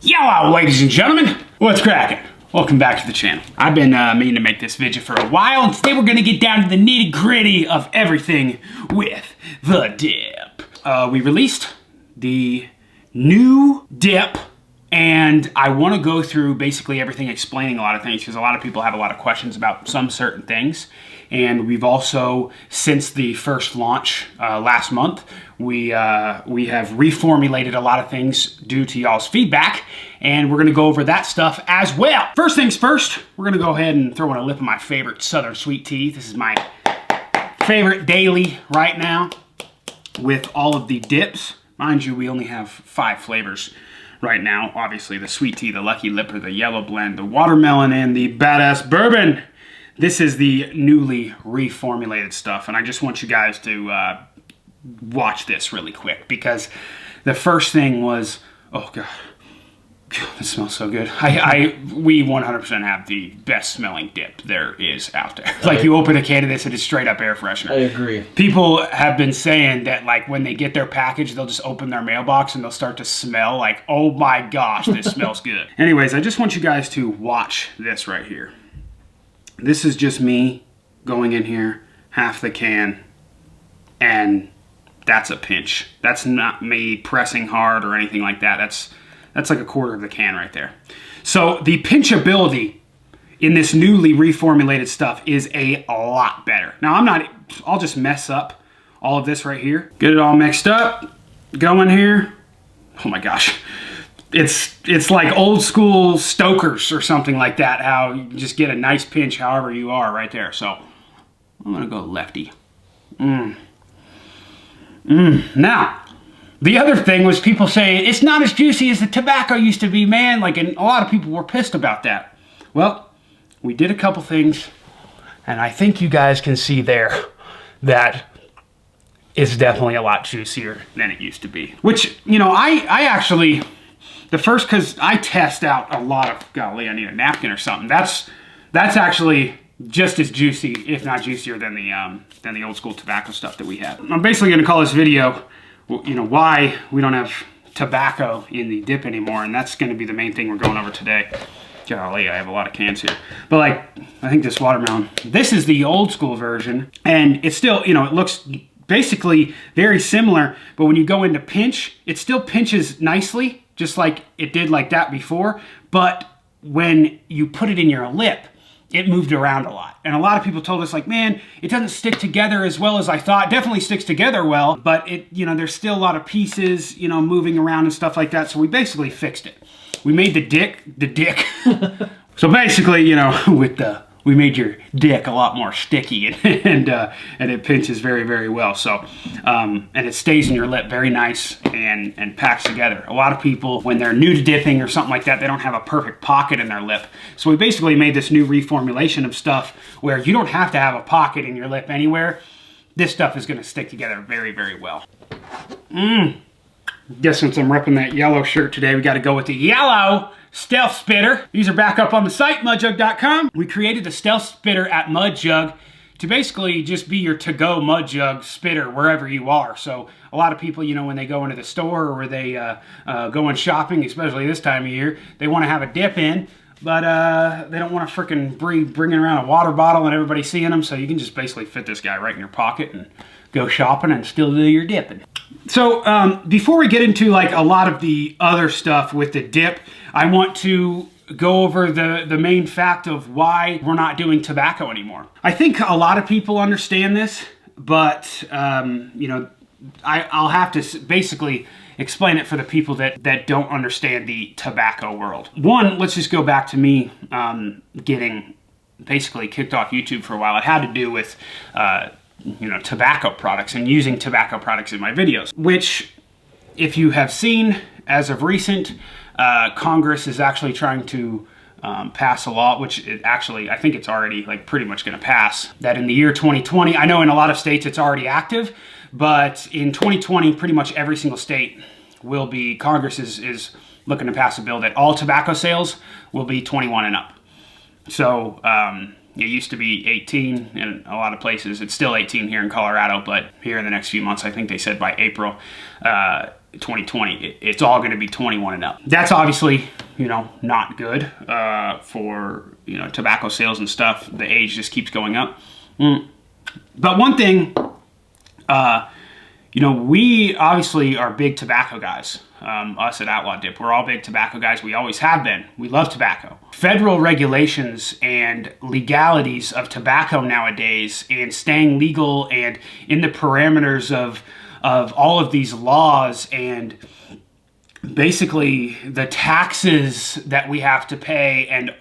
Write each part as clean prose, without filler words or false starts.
Hello, ladies and gentlemen. What's cracking? Welcome back to the channel. I've been meaning to make this video for a while, and today we're gonna get down to the nitty gritty of everything with the dip. We released the new dip, and I wanna go through basically everything, explaining a lot of things, because a lot of people have a lot of questions about some certain things. And we've also, since the first launch last month, we have reformulated a lot of things due to y'all's feedback, and we're gonna go over that stuff as well. First things first, we're gonna go ahead and throw in a lip of my favorite Southern sweet tea. This is my favorite daily right now with all of the dips. Mind you, we only have 5 flavors right now. Obviously the sweet tea, the Lucky Lipper, the yellow blend, the watermelon, and the badass bourbon. This is the newly reformulated stuff, and I just want you guys to watch this really quick, because the first thing was, oh god, it smells so good. We 100% have the best smelling dip there is out there. Like, you open a can of this, it is straight up air freshener. I agree. People have been saying that, like, when they get their package, they'll just open their mailbox and they'll start to smell like, oh my gosh, this smells good. Anyways, I just want you guys to watch this right here. This is just me going in here, half the can, and that's a pinch. That's not me pressing hard or anything like that. That's like a quarter of the can right there. So the pinchability in this newly reformulated stuff is a lot better. Now I'll just mess up all of this right here. Get it all mixed up, go in here. Oh my gosh. It's like old school Stokers or something like that, how you just get a nice pinch however you are right there. So I'm gonna go lefty. Now, the other thing was people saying it's not as juicy as the tobacco used to be, man. Like, and a lot of people were pissed about that. Well, we did a couple things, and I think you guys can see there that it's definitely a lot juicier than it used to be. Which, you know, I actually, the first, because I test out a lot of, golly, I need a napkin or something. That's actually just as juicy, if not juicier, than the old school tobacco stuff that we had. I'm basically going to call this video, you know, why we don't have tobacco in the dip anymore, and that's going to be the main thing we're going over today. Golly, I have a lot of cans here. But like, I think this watermelon, this is the old school version, and it's still, you know, it looks basically very similar, but when you go into pinch, it still pinches nicely, just like it did like that before, but when you put it in your lip, it moved around a lot. And a lot of people told us, like, man, it doesn't stick together as well as I thought. Definitely sticks together well, but it, you know, there's still a lot of pieces, you know, moving around and stuff like that. So we basically fixed it. We made the dick. So basically, you know, we made your dick a lot more sticky, and it pinches very, very well. So, and it stays in your lip very nice and packs together. A lot of people, when they're new to dipping or something like that, they don't have a perfect pocket in their lip. So we basically made this new reformulation of stuff where you don't have to have a pocket in your lip anywhere. This stuff is gonna stick together very, very well. Guess since I'm repping that yellow shirt today, we gotta go with the yellow Stealth Spitter. These are back up on the site, mudjug.com. We created the Stealth Spitter at Mud Jug to basically just be your to-go Mud Jug spitter wherever you are. So a lot of people, you know, when they go into the store or they go in shopping, especially this time of year, they want to have a dip in, but they don't want to freaking bringing around a water bottle and everybody seeing them. So you can just basically fit this guy right in your pocket and go shopping and still do your dipping. So before we get into like a lot of the other stuff with the dip, I want to go over the main fact of why we're not doing tobacco anymore. I think a lot of people understand this, but you know, I'll have to basically explain it for the people that don't understand the tobacco world. One, let's just go back to me getting basically kicked off YouTube for a while. It had to do with you know, tobacco products and using tobacco products in my videos, which, if you have seen as of recent, Congress is actually trying to pass a law, which I think it's already like pretty much going to pass, that in the year 2020, I know in a lot of states it's already active, but in 2020, pretty much every single state will be, Congress is looking to pass a bill that all tobacco sales will be 21 and up. So it used to be 18 in a lot of places. It's still 18 here in Colorado, but here in the next few months, I think they said by April, 2020. It's all going to be 21 and up. That's obviously, you know, not good for, you know, tobacco sales and stuff. The age just keeps going up. But one thing, you know, we obviously are big tobacco guys. Us at Outlaw Dip, we're all big tobacco guys. We always have been. We love tobacco. Federal regulations and legalities of tobacco nowadays, and staying legal and in the parameters of all of these laws, and basically the taxes that we have to pay, and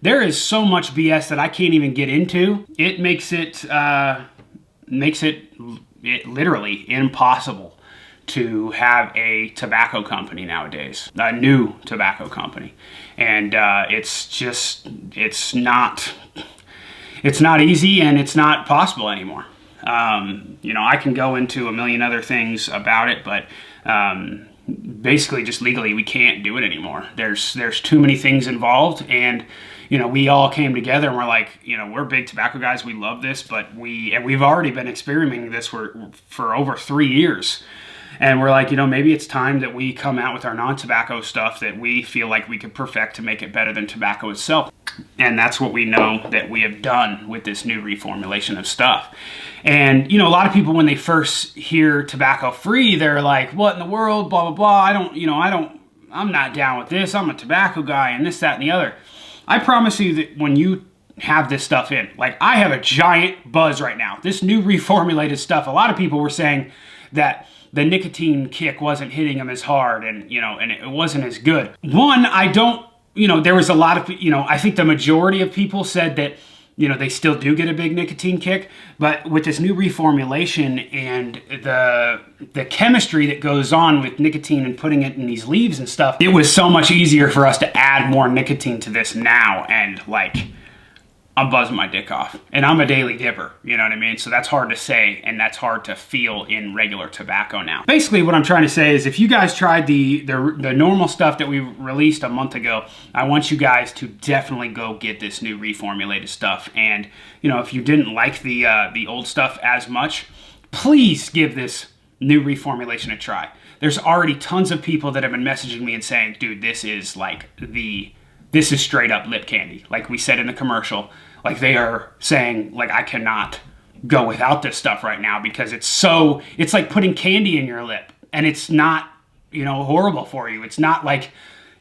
there is so much BS that I can't even get into. It makes it literally impossible to have a tobacco company nowadays, a new tobacco company. And it's not easy, and it's not possible anymore. You know, I can go into a million other things about it, but basically just legally we can't do it anymore. There's too many things involved, and you know, we all came together and we're like, you know, we're big tobacco guys, we love this, but we've already been experimenting this for over 3 years. And we're like, you know, maybe it's time that we come out with our non-tobacco stuff that we feel like we could perfect to make it better than tobacco itself. And that's what we know that we have done with this new reformulation of stuff. And, you know, a lot of people, when they first hear tobacco free, they're like, what in the world, blah, blah, blah. I'm not down with this. I'm a tobacco guy and this, that, and the other. I promise you that when you have this stuff in, like I have a giant buzz right now. This new reformulated stuff, a lot of people were saying that the nicotine kick wasn't hitting them as hard, and, you know, and it wasn't as good. One, there was a lot of, you know, I think the majority of people said that, you know, they still do get a big nicotine kick, but with this new reformulation and the chemistry that goes on with nicotine and putting it in these leaves and stuff, it was so much easier for us to add more nicotine to this now, and like, I'm buzzing my dick off. And I'm a daily dipper, you know what I mean? So that's hard to say, and that's hard to feel in regular tobacco now. Basically, what I'm trying to say is if you guys tried the normal stuff that we released a month ago, I want you guys to definitely go get this new reformulated stuff. And, you know, if you didn't like the old stuff as much, please give this new reformulation a try. There's already tons of people that have been messaging me and saying, dude, this is like this is straight up lip candy. Like we said in the commercial, like they are saying, like, I cannot go without this stuff right now because it's like putting candy in your lip, and it's not, you know, horrible for you. It's not like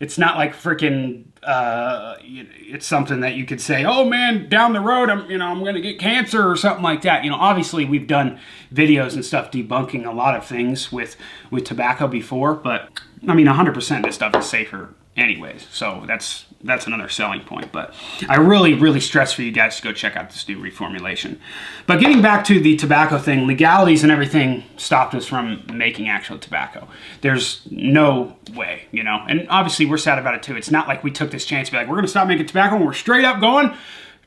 freaking, it's something that you could say, oh man, down the road, I'm going to get cancer or something like that. You know, obviously we've done videos and stuff debunking a lot of things with tobacco before, but I mean, 100% this stuff is safer anyways, so that's another selling point. But I really stress for you guys to go check out this new reformulation. But getting back to the tobacco thing, legalities and everything stopped us from making actual tobacco. There's no way, you know, and obviously we're sad about it too. It's not like we took this chance to be like, we're gonna stop making tobacco and we're straight up going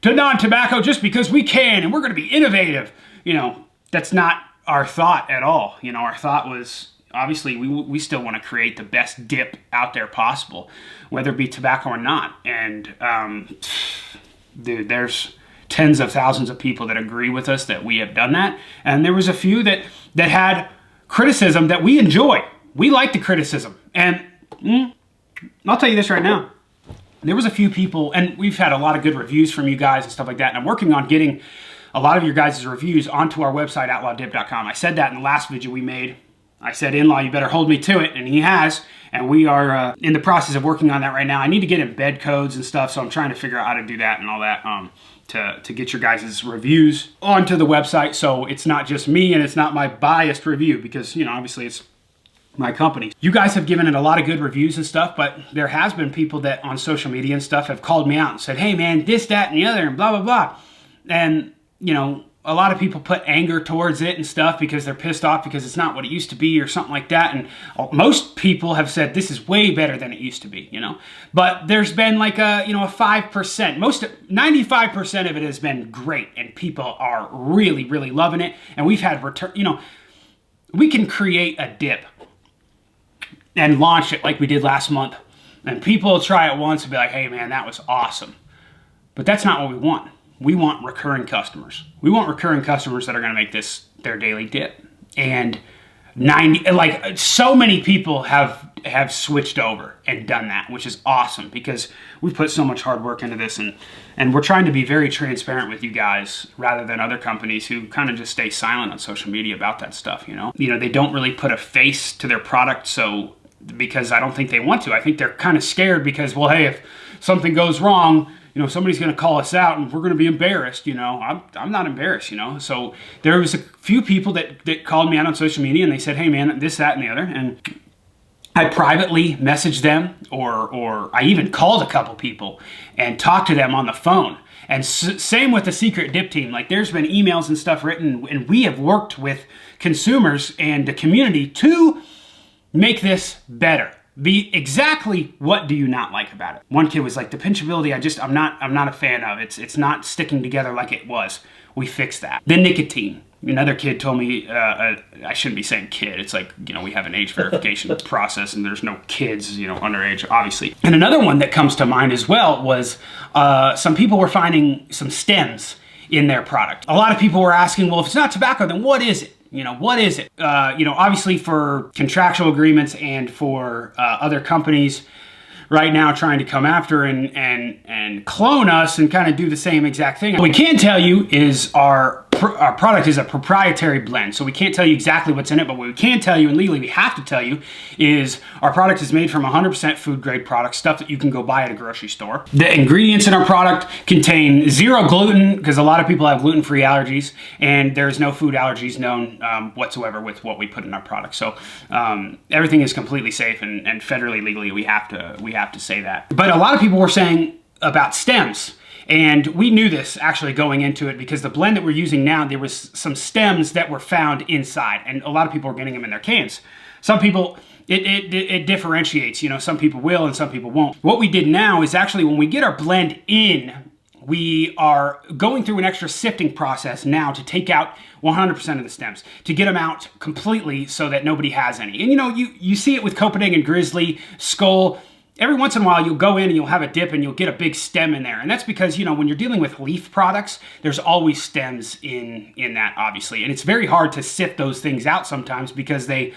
to non-tobacco just because we can, and we're gonna be innovative. You know, that's not our thought at all. You know, our thought was, obviously, we still want to create the best dip out there possible, whether it be tobacco or not. And, dude, there's tens of thousands of people that agree with us that we have done that. And there was a few that had criticism that we enjoy. We like the criticism. And I'll tell you this right now. There was a few people, and we've had a lot of good reviews from you guys and stuff like that. And I'm working on getting a lot of your guys' reviews onto our website, outlawdip.com. I said that in the last video we made. I said, in-law, you better hold me to it, and he has, and we are in the process of working on that right now. I need to get embed codes and stuff, so I'm trying to figure out how to do that and all that to get your guys' reviews onto the website, so it's not just me and it's not my biased review, because, you know, obviously it's my company. You guys have given it a lot of good reviews and stuff, but there has been people that on social media and stuff have called me out and said, hey man, this, that, and the other, and blah, blah, blah. And, you know, a lot of people put anger towards it and stuff because they're pissed off because it's not what it used to be or something like that. And most people have said this is way better than it used to be, you know. But there's been like a 5%. 95% of it has been great, and people are really loving it. And we've had return. You know, we can create a dip and launch it like we did last month, and people will try it once and be like, hey man, that was awesome. But that's not what we want. We want recurring customers. We want recurring customers that are going to make this their daily dip. And 90, like so many people have switched over and done that, which is awesome because we've put so much hard work into this, and we're trying to be very transparent with you guys rather than other companies who kind of just stay silent on social media about that stuff, you know? They don't really put a face to their product, so because I don't think they want to. I think they're kind of scared because, well, hey, if something goes wrong, somebody's going to call us out and we're going to be embarrassed, I'm not embarrassed, So there was a few people that called me out on social media and they said, hey man, this, that, and the other. And I privately messaged them or I even called a couple people and talked to them on the phone. And same with the Secret Dip team. Like there's been emails and stuff written, and we have worked with consumers and the community to make this better. Be exactly what do you not like about it? One kid was like, the pinchability, I'm not a fan of. It's not sticking together like it was. We fixed that. The nicotine. Another kid told me, I shouldn't be saying kid. It's like, we have an age verification process and there's no kids, underage, obviously. And another one that comes to mind as well was some people were finding some stems in their product. A lot of people were asking, well, if it's not tobacco, then what is it? What is it? Obviously for contractual agreements and for other companies right now trying to come after and clone us and kind of do the same exact thing. What we can tell you is our product is a proprietary blend, so we can't tell you exactly what's in it, but what we can tell you, and legally we have to tell you, is our product is made from 100% food grade product, stuff that you can go buy at a grocery store. The ingredients in our product contain 0 gluten, because a lot of people have gluten-free allergies, and there's no food allergies known whatsoever with what we put in our product. So everything is completely safe, and federally, legally, we have to say that. But a lot of people were saying about stems. And we knew this actually going into it because the blend that we're using now, there was some stems that were found inside, and a lot of people are getting them in their cans. Some people, it differentiates, some people will and some people won't. What we did now is actually when we get our blend in, we are going through an extra sifting process now to take out 100% of the stems, to get them out completely so that nobody has any. And you see it with Copenhagen and Grizzly, Skull. Every once in a while, you'll go in and you'll have a dip and you'll get a big stem in there. And that's because, when you're dealing with leaf products, there's always stems in that, obviously. And it's very hard to sift those things out sometimes because they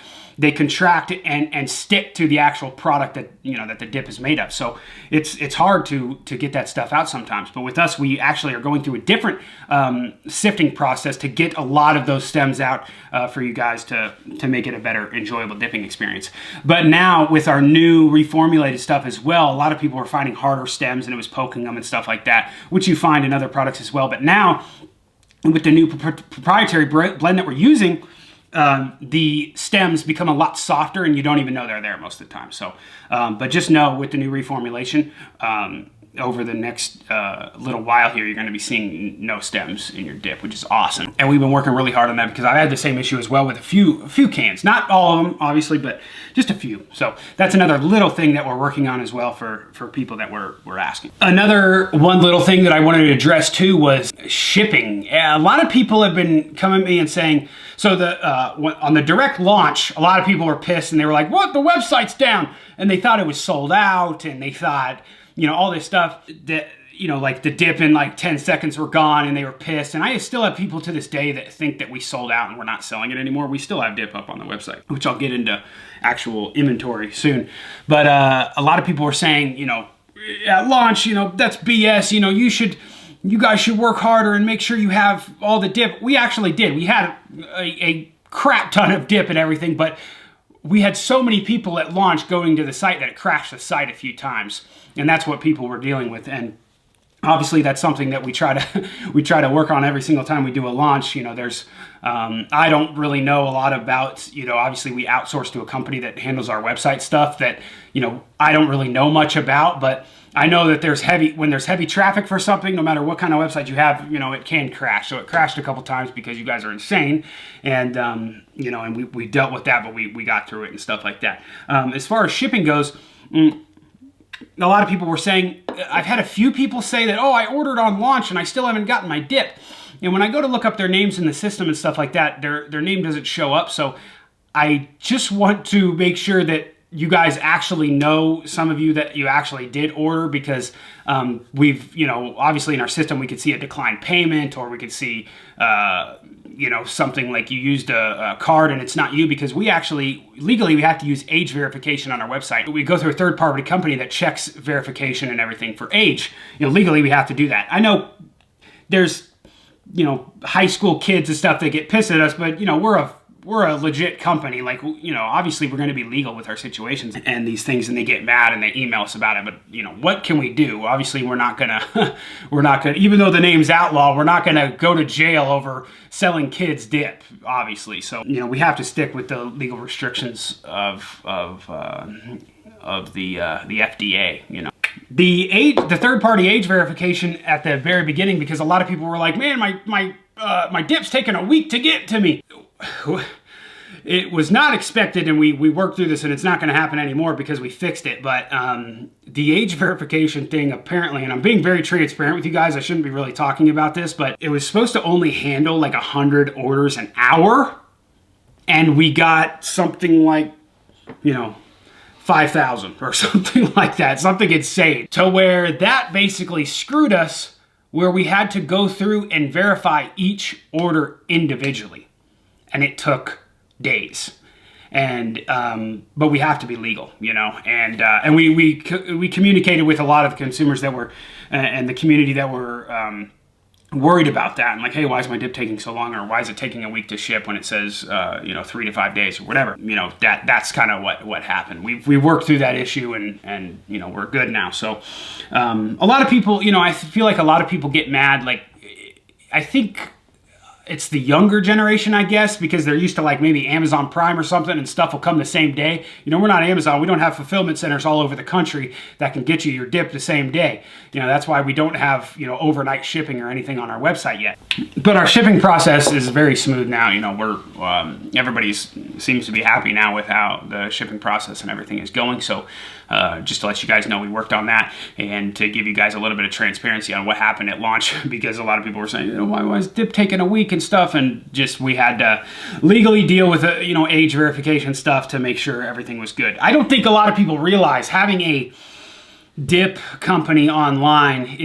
contract and stick to the actual product that, that the dip is made of. So it's hard to get that stuff out sometimes. But with us, we actually are going through a different sifting process to get a lot of those stems out for you guys to make it a better, enjoyable dipping experience. But now with our new reformulated stuff as well, a lot of people were finding harder stems and it was poking them and stuff like that, which you find in other products as well. But now with the new proprietary blend that we're using, the stems become a lot softer and you don't even know they're there most of the time. So, but just know with the new reformulation, over the next little while here, you're going to be seeing no stems in your dip, which is awesome. And we've been working really hard on that because I've had the same issue as well with a few cans. Not all of them, obviously, but just a few. So that's another little thing that we're working on as well for people that we're asking. Another one little thing that I wanted to address too was shipping. A lot of people have been coming to me and saying, so on the direct launch, a lot of people were pissed and they were like, what, the website's down. And they thought it was sold out and they thought, all this stuff that, like the dip in like 10 seconds were gone and they were pissed. And I still have people to this day that think that we sold out and we're not selling it anymore. We still have dip up on the website, which I'll get into actual inventory soon. But a lot of people were saying, at launch, that's BS. You guys should work harder and make sure you have all the dip. We actually did. We had a crap ton of dip and everything, but we had so many people at launch going to the site that it crashed the site a few times. And that's what people were dealing with. And obviously that's something that we try to work on every single time we do a launch. There's, I don't really know a lot about, obviously we outsource to a company that handles our website stuff that, I don't really know much about, but I know that when there's heavy traffic for something, no matter what kind of website you have, it can crash. So it crashed a couple times because you guys are insane. And, and we dealt with that, but we got through it and stuff like that. As far as shipping goes, a lot of people were saying, I've had a few people say that, oh, I ordered on launch and I still haven't gotten my dip. And when I go to look up their names in the system and stuff like that, their name doesn't show up. So I just want to make sure that you guys actually know, some of you, that you actually did order, because we've, you know, obviously in our system we could see a declined payment, or we could see, you know, something like you used a card and it's not you, because we actually, legally, we have to use age verification on our website. We go through a third-party company that checks verification and everything for age. You know, legally we have to do that. I know there's, you know, high school kids and stuff that get pissed at us, but, you know, we're a legit company. Like, you know, obviously we're going to be legal with our situations and these things, and they get mad and they email us about it. But, you know, what can we do? Obviously we're not gonna, even though the name's Outlaw, we're not gonna go to jail over selling kids dip, obviously. So, you know, we have to stick with the legal restrictions of the FDA, you know. The third-party age verification at the very beginning, because a lot of people were like, man, my dip's taking a week to get to me. It was not expected, and we worked through this, and it's not going to happen anymore because we fixed it. But the age verification thing, apparently, and I'm being very transparent with you guys, I shouldn't be really talking about this, but it was supposed to only handle like 100 orders an hour, and we got something like, you know, 5,000 or something like that, something insane, to where that basically screwed us, where we had to go through and verify each order individually, and it took days. And but we have to be legal, you know, and we communicated with a lot of consumers that were and the community that were worried about that, and like, hey, why is my dip taking so long, or why is it taking a week to ship when it says you know, 3 to 5 days or whatever. You know, that's kind of what happened. We worked through that issue, and you know, we're good now. So a lot of people, you know, I feel like a lot of people get mad. Like, I think it's the younger generation, I guess, because they're used to like maybe Amazon Prime or something, and stuff will come the same day. You know, we're not Amazon. We don't have fulfillment centers all over the country that can get you your dip the same day. You know, that's why we don't have, you know, overnight shipping or anything on our website yet. But our shipping process is very smooth now. You know, we're everybody seems to be happy now with how the shipping process and everything is going. So just to let you guys know, we worked on that, and to give you guys a little bit of transparency on what happened at launch, because a lot of people were saying, you know, why is dip taking a week and stuff, and just we had to legally deal with you know, age verification stuff to make sure everything was good. I don't think a lot of people realize having a dip company online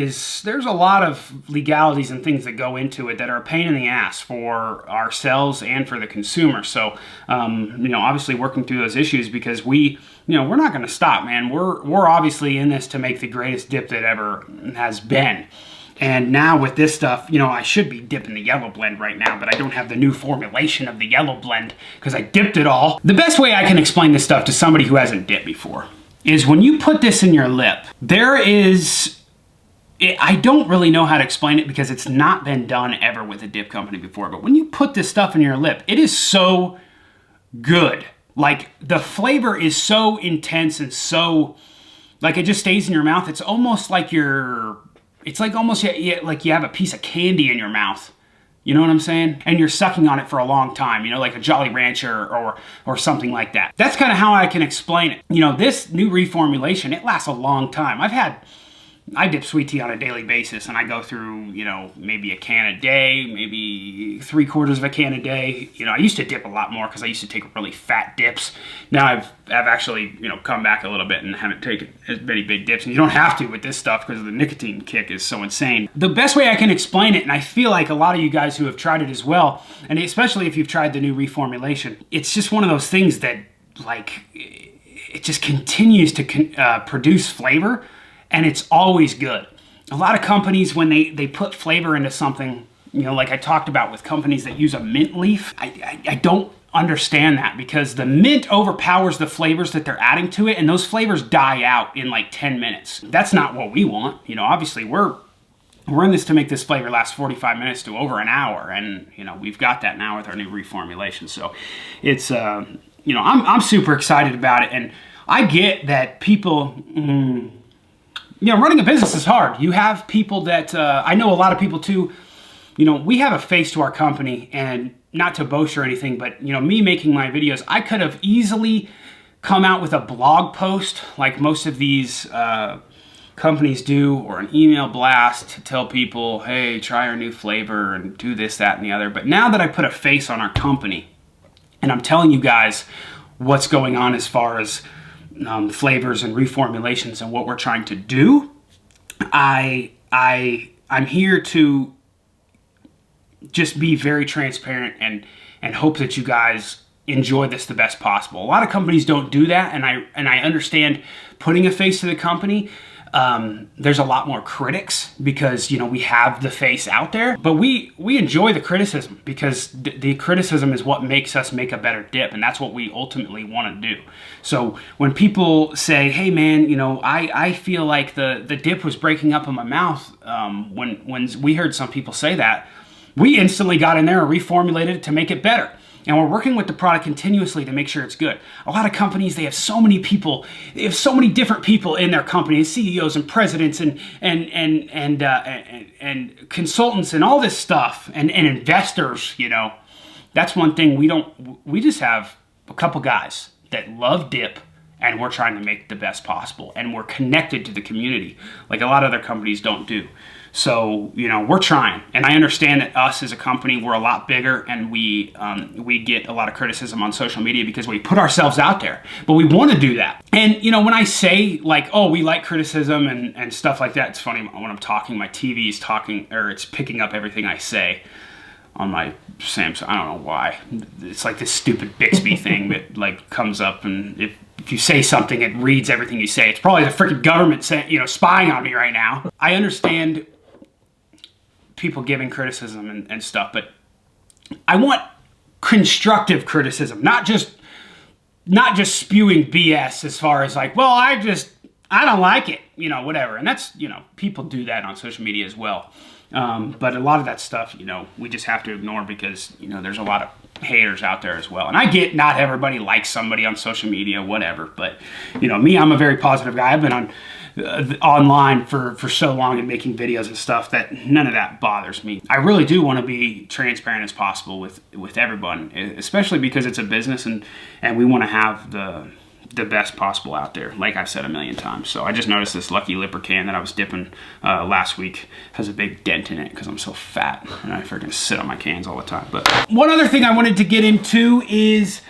there's a lot of legalities and things that go into it that are a pain in the ass for ourselves and for the consumer. So you know, obviously working through those issues, because you know, we're not going to stop, man. We're obviously in this to make the greatest dip that ever has been. And now with this stuff, you know, I should be dipping the yellow blend right now, but I don't have the new formulation of the yellow blend because I dipped it all. The best way I can explain this stuff to somebody who hasn't dipped before is when you put this in your lip, I don't really know how to explain it because it's not been done ever with a dip company before, but when you put this stuff in your lip, it is so good. Like, the flavor is so intense and so, like, it just stays in your mouth. It's almost like it's like almost like you have a piece of candy in your mouth. You know what I'm saying? And you're sucking on it for a long time, you know, like a Jolly Rancher or something like that. That's kind of how I can explain it. You know, this new reformulation, it lasts a long time. I dip sweet tea on a daily basis, and I go through, you know, maybe a can a day, maybe 3/4 of a can a day. You know, I used to dip a lot more because I used to take really fat dips. Now I've actually, you know, come back a little bit and haven't taken as many big dips. And you don't have to with this stuff because the nicotine kick is so insane. The best way I can explain it, and I feel like a lot of you guys who have tried it as well, and especially if you've tried the new reformulation, it's just one of those things that, like, it just continues to produce flavor. And it's always good. A lot of companies, when they put flavor into something, you know, like I talked about with companies that use a mint leaf, I don't understand that, because the mint overpowers the flavors that they're adding to it, and those flavors die out in like 10 minutes. That's not what we want. You know, obviously we're in this to make this flavor last 45 minutes to over an hour, and you know, we've got that now with our new reformulation. So it's you know, I'm super excited about it, and I get that people. You know, running a business is hard. You have people that, I know a lot of people too, you know, we have a face to our company, and not to boast or anything, but, you know, me making my videos, I could have easily come out with a blog post like most of these companies do, or an email blast to tell people, hey, try our new flavor and do this, that, and the other. But now that I put a face on our company, and I'm telling you guys what's going on as far as flavors and reformulations and what we're trying to do. I'm here to just be very transparent and hope that you guys enjoy this the best possible. A lot of companies don't do that, and I understand putting a face to the company. There's a lot more critics because, you know, we have the face out there, but we enjoy the criticism because the criticism is what makes us make a better dip, and that's what we ultimately want to do. So when people say, hey man, you know, I feel like the dip was breaking up in my mouth, when we heard some people say that, we instantly got in there and reformulated it to make it better. And we're working with the product continuously to make sure it's good. A lot of companies, they have so many people, they have so many different people in their company, CEOs and presidents and consultants and all this stuff, and investors, you know. That's one thing we just have a couple guys that love dip, and we're trying to make the best possible, and we're connected to the community like a lot of other companies don't do. So, you know, we're trying, and I understand that us as a company, we're a lot bigger, and we get a lot of criticism on social media because we put ourselves out there, but we want to do that. And, you know, when I say like, oh, we like criticism and stuff like that, it's funny when I'm talking, my TV is talking, or it's picking up everything I say on my Samsung. I don't know why. It's like this stupid Bixby thing that like comes up, and if you say something, it reads everything you say. It's probably the freaking government saying, you know, spying on me right now. I understand people giving criticism and stuff, but I want constructive criticism, not just spewing BS as far as like, well, I don't like it, you know, whatever. And that's, you know, people do that on social media as well. But a lot of that stuff, you know, we just have to ignore because, you know, there's a lot of haters out there as well. And I get not everybody likes somebody on social media, whatever. But, you know, me, I'm a very positive guy. I've been on online for so long and making videos and stuff that none of that bothers me. I really do want to be transparent as possible with everyone, especially because it's a business and we want to have the best possible out there, like I've said a million times. So I just noticed this Lucky Lipper can that I was dipping last week has a big dent in it because I'm so fat and I freaking sit on my cans all the time. But one other thing I wanted to get into is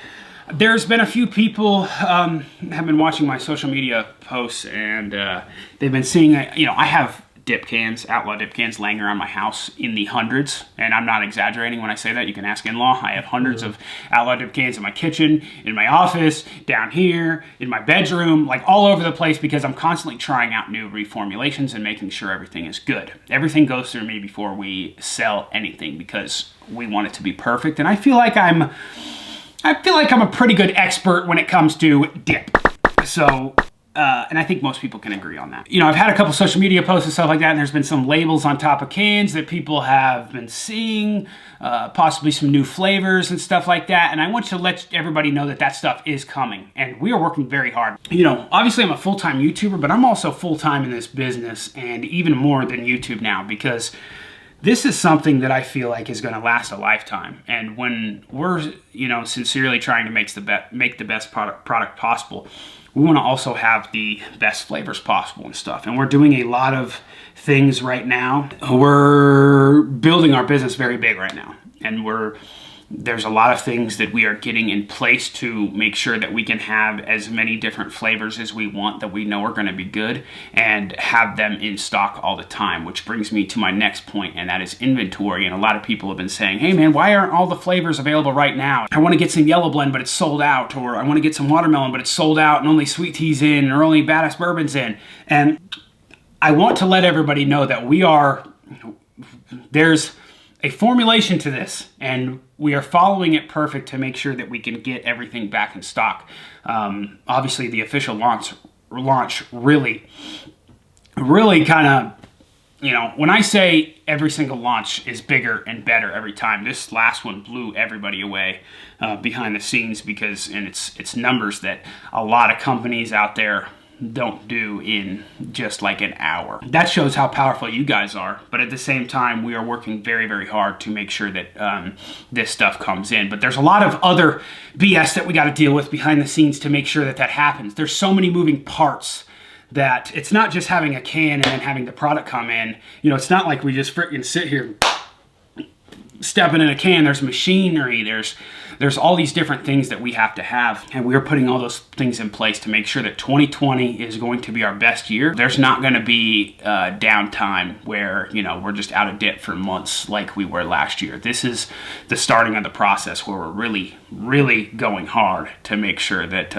there's been a few people have been watching my social media posts, and they've been seeing, you know, I have dip cans, Outlaw dip cans laying around my house in the hundreds, and I'm not exaggerating when I say that. You can ask in-law. I have hundreds of Outlaw dip cans in my kitchen, in my office, down here, in my bedroom, like all over the place, because I'm constantly trying out new reformulations and making sure everything is good. Everything goes through me before we sell anything because we want it to be perfect, and I feel like I'm a pretty good expert when it comes to dip. So, and I think most people can agree on that. You know, I've had a couple social media posts and stuff like that, and there's been some labels on top of cans that people have been seeing, possibly some new flavors and stuff like that. And I want to let everybody know that that stuff is coming, and we are working very hard. You know, obviously I'm a full-time YouTuber, but I'm also full-time in this business, and even more than YouTube now, because this is something that I feel like is going to last a lifetime. And when we're, you know, sincerely trying to make the best product possible, we want to also have the best flavors possible and stuff. And we're doing a lot of things right now. We're building our business very big right now. And there's a lot of things that we are getting in place to make sure that we can have as many different flavors as we want that we know are going to be good and have them in stock all the time, which brings me to my next point, and that is inventory. And a lot of people have been saying, hey man, why aren't all the flavors available right now? I want to get some yellow blend, but it's sold out, or I want to get some watermelon, but it's sold out and only sweet tea's in or only badass bourbon's in. And I want to let everybody know that there's a formulation to this, and we are following it perfect to make sure that we can get everything back in stock. Obviously, the official launch really kind of, you know, when I say every single launch is bigger and better every time, this last one blew everybody away behind the scenes because, and it's numbers that a lot of companies out there don't do in just like an hour. That shows how powerful you guys are, but at the same time we are working very, very hard to make sure that this stuff comes in. But there's a lot of other BS that we got to deal with behind the scenes to make sure that that happens. There's so many moving parts that it's not just having a can and then having the product come in. You know, it's not like we just freaking sit here stepping in a can, there's machinery, there's all these different things that we have to have, and we're putting all those things in place to make sure that 2020 is going to be our best year. There's not going to be downtime where, you know, we're just out of dip for months like we were last year. This is the starting of the process where we're really going hard to make sure that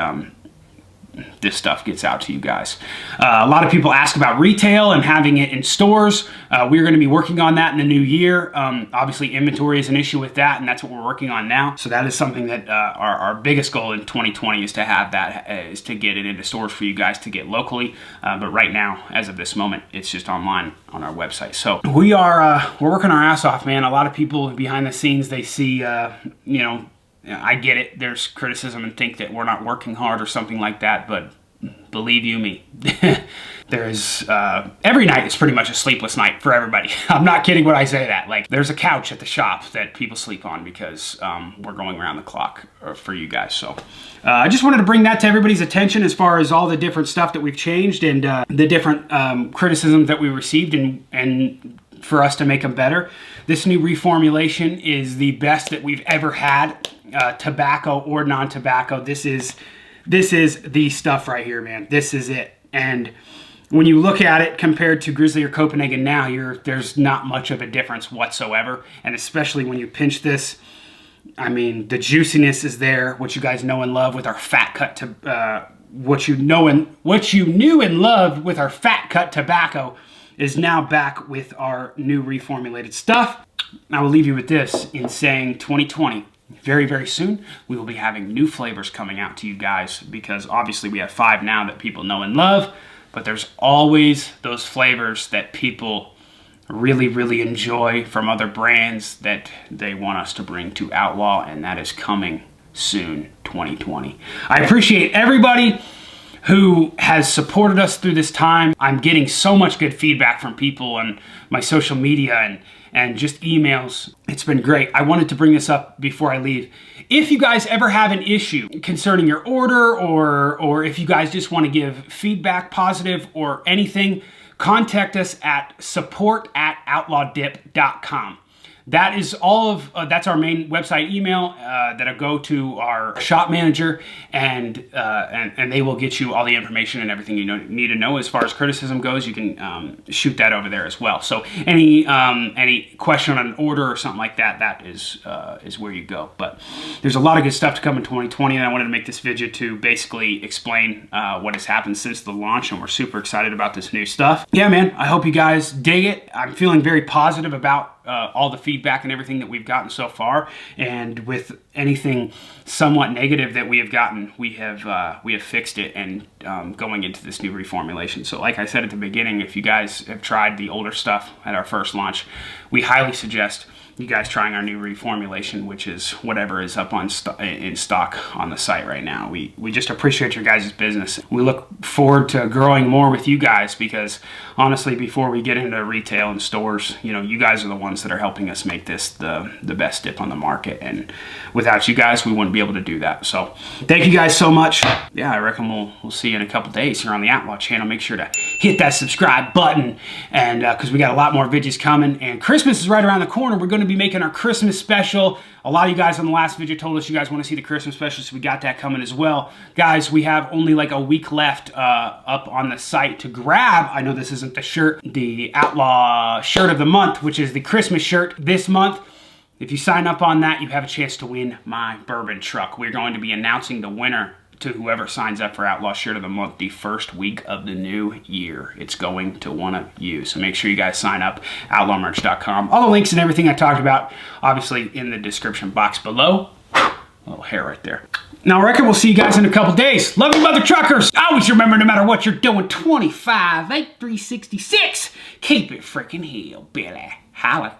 this stuff gets out to you guys. A lot of people ask about retail and having it in stores. We're going to be working on that in the new year. Obviously, inventory is an issue with that, and that's what we're working on now. So that is something that our biggest goal in 2020 is to have that, is to get it into stores for you guys to get locally. But right now, as of this moment, it's just online on our website. So we're working our ass off, man. A lot of people behind the scenes, they see, you know, I get it, there's criticism and think that we're not working hard or something like that, but believe you me, there's, every night is pretty much a sleepless night for everybody. I'm not kidding when I say that. Like, there's a couch at the shop that people sleep on because we're going around the clock for you guys. So I just wanted to bring that to everybody's attention as far as all the different stuff that we've changed and the different criticisms that we received and for us to make them better. This new reformulation is the best that we've ever had, tobacco or non-tobacco. This is the stuff right here, man. This is it. And when you look at it compared to Grizzly or Copenhagen now, there's not much of a difference whatsoever. And especially when you pinch this, I mean, the juiciness is there, what you guys know and love with our fat cut to what you knew and loved with our fat cut tobacco is now back with our new reformulated stuff. I will leave you with this in saying 2020, very soon, we will be having new flavors coming out to you guys, because obviously we have 5 now that people know and love, but there's always those flavors that people really enjoy from other brands that they want us to bring to Outlaw, and that is coming soon, 2020. I appreciate everybody who has supported us through this time. I'm getting so much good feedback from people on my social media and just emails. It's been great. I wanted to bring this up before I leave. If you guys ever have an issue concerning your order, or if you guys just want to give feedback, positive or anything, contact us at support@outlawdip.com. That is all of, that's our main website email that'll go to our shop manager, and they will get you all the information and everything you need to know. As far as criticism goes, you can shoot that over there as well. So any question on an order or something like that, that is where you go. But there's a lot of good stuff to come in 2020, and I wanted to make this video to basically explain what has happened since the launch, and we're super excited about this new stuff. Yeah, man, I hope you guys dig it. I'm feeling very positive about all the feedback and everything that we've gotten so far, and with anything somewhat negative that we have gotten, we have fixed it and going into this new reformulation. So like I said at the beginning, if you guys have tried the older stuff at our first launch, we highly suggest you guys trying our new reformulation, which is whatever is up on in stock on the site right now. We just appreciate your guys' business. We look forward to growing more with you guys, because honestly, before we get into retail and stores, you know, you guys are the ones that are helping us make this the best dip on the market, and without you guys, we wouldn't be able to do that. So thank you guys so much. Yeah, I reckon we'll see you in a couple days here on the Outlaw channel. Make sure to hit that subscribe button, and because we got a lot more videos coming, and Christmas is right around the corner. We're going to be making our Christmas special. A lot of you guys on the last video told us you guys want to see the Christmas special, so we got that coming as well. Guys, we have only like a week left up on the site to grab. I know this isn't the shirt, the Outlaw shirt of the month, which is the Christmas shirt this month. If you sign up on that, you have a chance to win my bourbon truck. We're going to be announcing the winner to whoever signs up for Outlaw Shirt of the Month the first week of the new year. It's going to one of you. So make sure you guys sign up, outlawmerch.com. All the links and everything I talked about, obviously, in the description box below. Little hair right there. Now, I reckon we'll see you guys in a couple days. Love you, mother truckers. Always remember, no matter what you're doing, 25, 8, 366. Keep it freaking hillbilly. Holla.